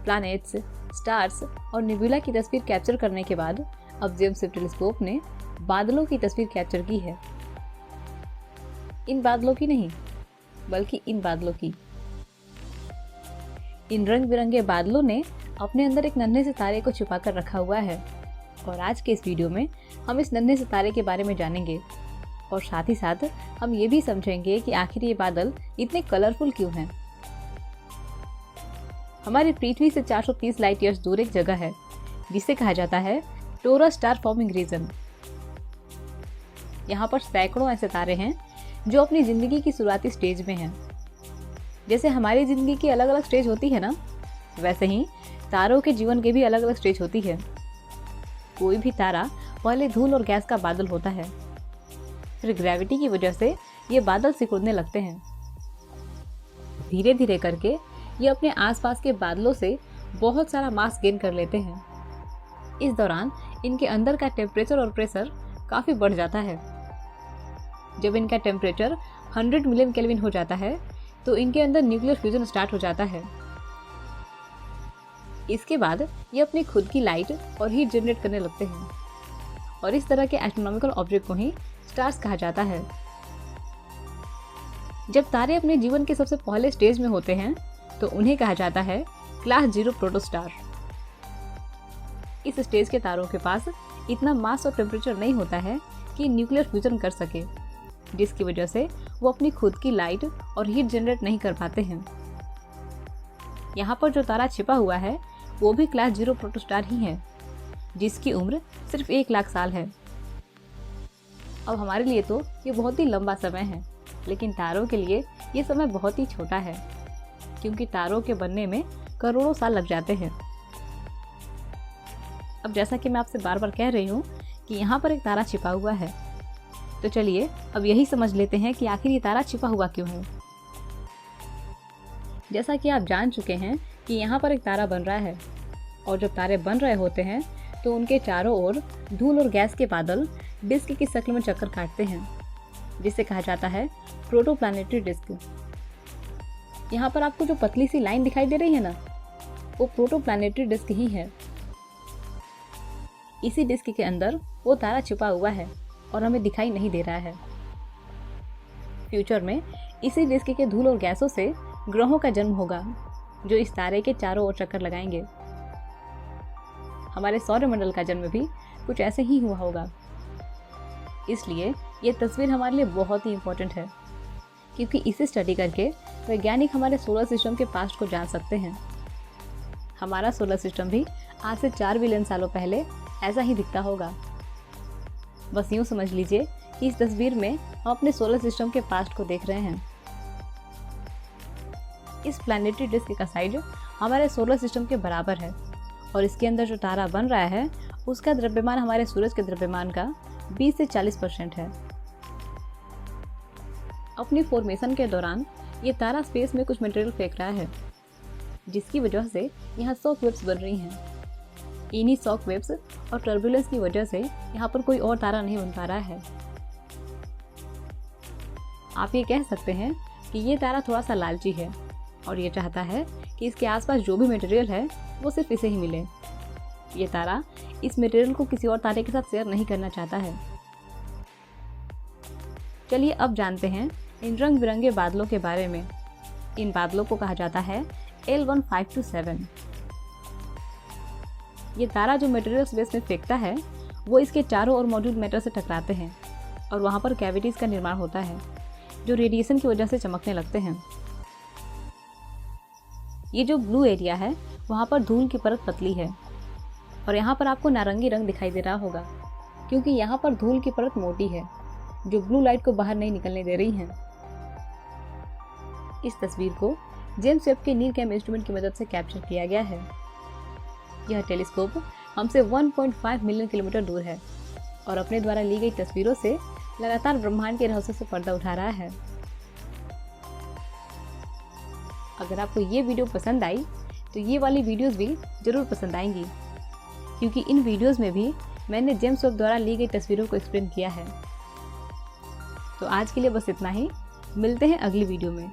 Planets, stars और nebula की तस्वीर कैप्चर करने के बाद अब जेम्स वेब टेलीस्कोप ने बादलों की तस्वीर कैप्चर की है। इन बादलों की नहीं, बल्कि इन बादलों की। इन रंग बिरंगे बादलों ने अपने अंदर एक नन्हे से तारे को छुपा कर रखा हुआ है और आज के इस वीडियो में हम इस नन्हे से तारे के बारे में जानेंगे और साथ ही साथ हम ये भी समझेंगे कि आखिर ये बादल इतने कलरफुल क्यों हैं। हमारी पृथ्वी से 430 लाइट ईयर्स दूर एक जगह है जिसे कहा जाता है टोरस स्टार फॉर्मिंग रीजन। यहाँ पर सैकड़ों ऐसे तारे हैं जो अपनी जिंदगी की शुरुआती स्टेज में हैं। जैसे हमारी जिंदगी की अलग अलग स्टेज होती है ना, वैसे ही तारों के जीवन के भी अलग अलग स्टेज होती है। कोई भी तारा पहले धूल और गैस का बादल होता है, फिर ग्रेविटी की वजह से ये बादल सिकुड़ने लगते हैं। धीरे धीरे करके ये अपने आसपास के बादलों से बहुत सारा मास गेन कर लेते हैं। इस दौरान इनके अंदर का टेम्परेचर और प्रेशर काफ़ी बढ़ जाता है। जब इनका टेम्परेचर 100 मिलियन केल्विन हो जाता है तो इनके अंदर न्यूक्लियर फ्यूजन स्टार्ट हो जाता है। इसके बाद ये अपनी खुद की लाइट और हीट जनरेट करने लगते हैं और इस तरह के एस्ट्रोनॉमिकल ऑब्जेक्ट को ही स्टार्स कहा जाता है। जब तारे अपने जीवन के सबसे पहले स्टेज में होते हैं तो उन्हें कहा जाता है क्लास 0 प्रोटोस्टार। इस स्टेज के तारों के पास इतना मास और टेम्परेचर नहीं होता है कि न्यूक्लियर फ्यूजन कर सके, जिसकी वजह से वो अपनी खुद की लाइट और हीट जनरेट नहीं कर पाते हैं। यहाँ पर जो तारा छिपा हुआ है वो भी क्लास 0 प्रोटोस्टार ही है, जिसकी उम्र सिर्फ 1 लाख साल है। अब हमारे लिए तो ये बहुत ही लंबा समय है, लेकिन तारों के लिए ये समय बहुत ही छोटा है, क्योंकि तारों के बनने में करोड़ों साल लग जाते हैं। अब जैसा कि मैं आपसे बार बार कह रही हूँ कि यहाँ पर एक तारा छिपा हुआ है, तो चलिए अब यही समझ लेते हैं कि आखिर ये तारा छिपा हुआ क्यों है। जैसा कि आप जान चुके हैं कि यहाँ पर एक तारा बन रहा है और जब तारे बन रहे होते हैं तो उनके चारों ओर धूल और गैस के बादल डिस्क की शक्ल में चक्कर काटते हैं, जिसे कहा जाता है प्रोटोप्लैनेटरी डिस्क। यहाँ पर आपको जो पतली सी लाइन दिखाई दे रही है ना, वो प्रोटोप्लैनेटरी डिस्क ही है। इसी डिस्क के अंदर वो तारा छुपा हुआ है और हमें दिखाई नहीं दे रहा है। फ्यूचर में इसी डिस्क के धूल और गैसों से ग्रहों का जन्म होगा जो इस तारे के चारों ओर चक्कर लगाएंगे। हमारे सौरमंडल का जन्म भी कुछ ऐसे ही हुआ होगा। इसलिए ये तस्वीर हमारे लिए बहुत ही इम्पोर्टेंट है, क्योंकि इसे स्टडी करके वैज्ञानिक हमारे सोलर सिस्टम के पास्ट को जान सकते हैं। हमारा सोलर सिस्टम भी आज से 4 बिलियन सालों पहले ऐसा ही दिखता होगा। बस यूँ समझ लीजिए कि इस तस्वीर में हम अपने सोलर सिस्टम के पास्ट को देख रहे हैं। इस प्लैनेटरी डिस्क का साइज हमारे सोलर सिस्टम के बराबर है और इसके अंदर जो तारा बन रहा है उसका द्रव्यमान हमारे सूरज के द्रव्यमान का 20 से 40% है। अपनी फॉर्मेशन के दौरान ये तारा स्पेस में कुछ मटेरियल फेंक रहा है, जिसकी वजह से यहाँ शॉक वेव्स बन रही हैं। इन्हीं शॉक वेव्स और टर्बुलेंस की वजह से यहाँ पर कोई और तारा नहीं बन पा रहा है। आप ये कह सकते हैं कि ये तारा थोड़ा सा लालची है और ये चाहता है कि इसके आसपास जो भी मटेरियल है वो सिर्फ इसे ही मिले। ये तारा इस मटेरियल को किसी और तारे के साथ शेयर नहीं करना चाहता है। चलिए अब जानते हैं इन रंग बिरंगे बादलों के बारे में। इन बादलों को कहा जाता है L1527। ये तारा जो मटेरियल स्पेस में फेंकता है वो इसके चारों ओर मौजूद मैटर से टकराते हैं और वहाँ पर कैविटीज़ का निर्माण होता है जो रेडिएशन की वजह से चमकने लगते हैं। ये जो ब्लू एरिया है वहाँ पर धूल की परत पतली है और यहाँ पर आपको नारंगी रंग दिखाई दे रहा होगा, क्योंकि यहाँ पर धूल की परत मोटी है जो ब्लू लाइट को बाहर नहीं निकलने दे रही है। इस तस्वीर को जेम्स वेब के नीलकैम इंस्ट्रूमेंट की मदद से कैप्चर किया गया है। यह टेलीस्कोप हमसे 1.5 मिलियन किलोमीटर दूर है और अपने द्वारा ली गई तस्वीरों से लगातार ब्रह्मांड के रहस्यों से पर्दा उठा रहा है। अगर आपको ये वीडियो पसंद आई तो ये वाली वीडियोस भी जरूर पसंद आएंगी, क्योंकि इन वीडियोस में भी मैंने जेम्स वेब द्वारा ली गई तस्वीरों को एक्सप्लेन किया है। तो आज के लिए बस इतना ही। मिलते हैं अगली वीडियो में।